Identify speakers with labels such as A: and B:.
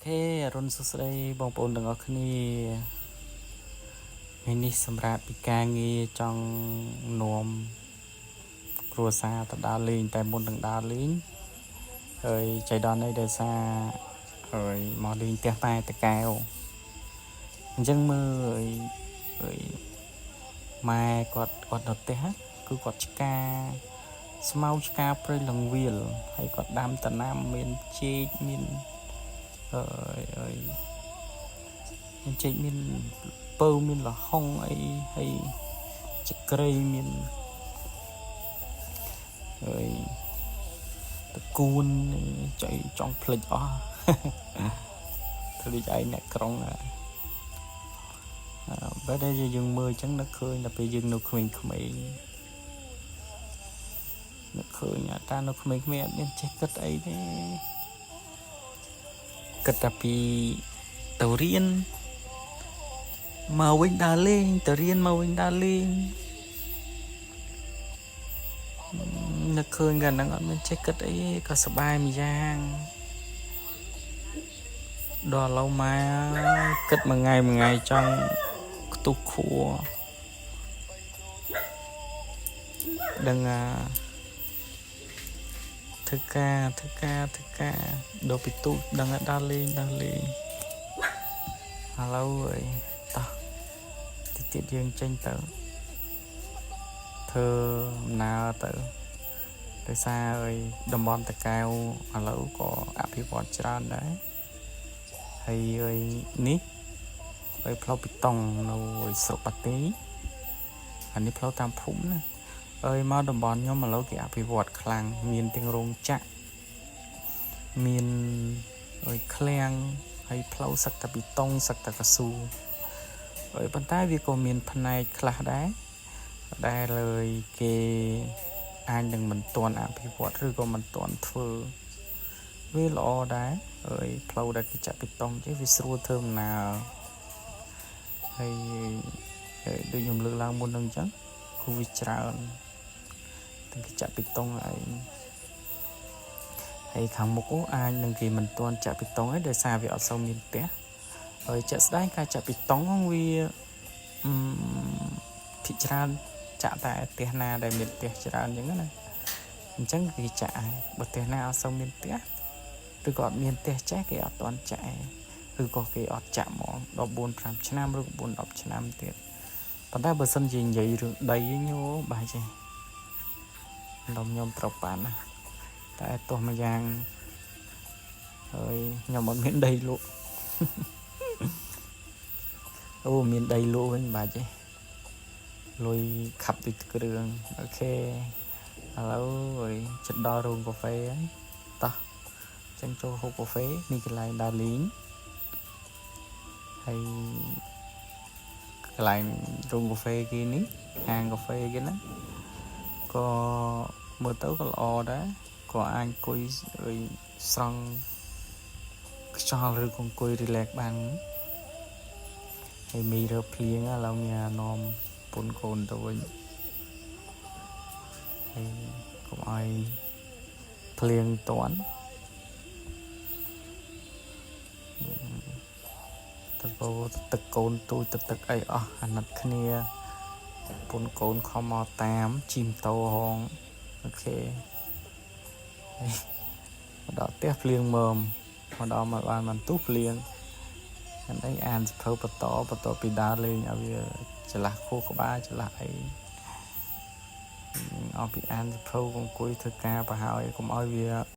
A: เคរុនសួស្តីបងប្អូនទាំងអស់គ្នាថ្ងៃនេះសម្រាប់ពីការងារចង់នាំគ្រួសារទៅដើរលេងតែមុននឹងដើរលេងហើយចៃដន្យនេះដោយសារហើយមកលេងផ្ទះតែតកែវអញ្ចឹងមើលហើយម៉ែគាត់នៅផ្ទះគឺគាត់ឆ្កាស្មៅឆ្កាព្រៃលង្វាលហើយគាត់ដាំតំណាំមានចេកមានមានចេកមានពៅមានលហុងអីហើយចក្រៃមានហើយតកួនចៃចង់ភ្លេចអស់ធ្វើដូចឯងអ្នកក្រុងបើតែយើងមើលអញ្ចឹងនឹកឃើញដល់ពេលយើងនៅក្មេងៗនឹកឃើញតានៅក្មេងៗអត់មានចេះគិតអីទេគិតតែពីទៅរៀនមកវិញដើរលេងទៅរៀនមកវិញដើរលេងនឹកឃើញกันហ្នឹងអត់មានចេះគិតអីក៏សប្បាយមួយយ៉ាងដល់ឡូវមកគិតមួយថ្ងៃចង់ខ្ទុះខួរដឹងធ្វើការដល់ពីទូដឹងដើរលេងឥឡូវអីតោះតិចទៀតយើងចេញទៅធ្វើដំណើរទៅដោយសារតំបន់តកែវឥឡូវក៏អភិវឌ្ឍច្រើនដែរហើយនេះផ្លូវបេតុងនៅស្រុកបាទីអានេះផ្លូវតាមភូមិណាមកតំបន់ខ្ញុំឥឡូវគេអភិវឌ្ឍខ្លាំងមានទាំងរោងចក្រមានឃ្លាំងហើយផ្លូវសឹកតែបេតុងសឹកតែកស៊ូប៉ុន្តែវាក៏មានផ្នែកខ្លះដែរលើគេអាចនឹងមិនទាន់អភិវឌ្ឍឬក៏មិនទាន់ធ្វើវាល្អដែរផ្លូវដែលគេចាក់បេតុងចេះវាស្រួលធ្វើដំណើរហើយដូចខ្ញុំលើកឡើងមុនហ្នឹងអញ្ចឹងគឺវាច្រើនតែគេចាក់បេតុងហើយខាងមុខអាចនឹងគេមិនទាន់ចាក់បេតុងហើយដោយសារវាអត់សូវមានផ្ទះហើយចាក់ស្ដែងការចាក់បេតុងវាភាគច្រើនចាក់តែផ្ទះណាដែលមានផ្ទះច្រើនអញ្ចឹងណាអញ្ចឹងគេចាក់ហើយបើផ្ទះណាអត់សូវមានផ្ទះឬក៏អត់មានផ្ទះចេះគេអត់ទាន់ចាក់ឬក៏គេអត់ចាក់ហ្មង14 5ឆ្នាំឬក៏4 10ឆ្នាំទៀតប៉ុន្តែបើសិនជានិយាយរឿងដីញោបាទចេះខ្ញុំត្រូវប៉ាន់ណាតែទោះមួយយ៉ាងហើយខ្ញុំអត់មានដីលក់អូមានដីលក់វិញបាទចេះលុយខាប់ដូចគ្រឿងអូខេឥឡូវចិត្តដល់រោងកាហ្វេហើយតោះចឹងចូលហូបកាហ្វេនេះកន្លែងដើរលេងហើយកន្លែងរោងកាហ្វេគេនេះហាងកាហ្វេគេហ្នឹងក៏មើលទៅក៏ល្អដែរក៏អាចអង្គុយស្រង់ខ្យល់ឬក៏អង្គុយ relax បានហើយមីរើភ្លៀងឥឡូវមាននាំពុនកូនទៅវិញហើយកុំឲ្យភ្លៀងតន់ទឹកកូនទូចទឹកអីអស់អាណិតគ្នាពុនកូនខំមកតាមជីមតោហងអូខេមកដល់ផ្ទះភ្លៀងមើមមកដល់មកបានមិនទុះភ្លៀងហ្នឹងឯងអានសភៅបន្តពីដើរលេងឲ្យវាច្រឡះខួរក្បាលច្រឡះអីអស់ពីអានសភៅអង្គុយធ្វើការប្រហើយកុំឲ្យវា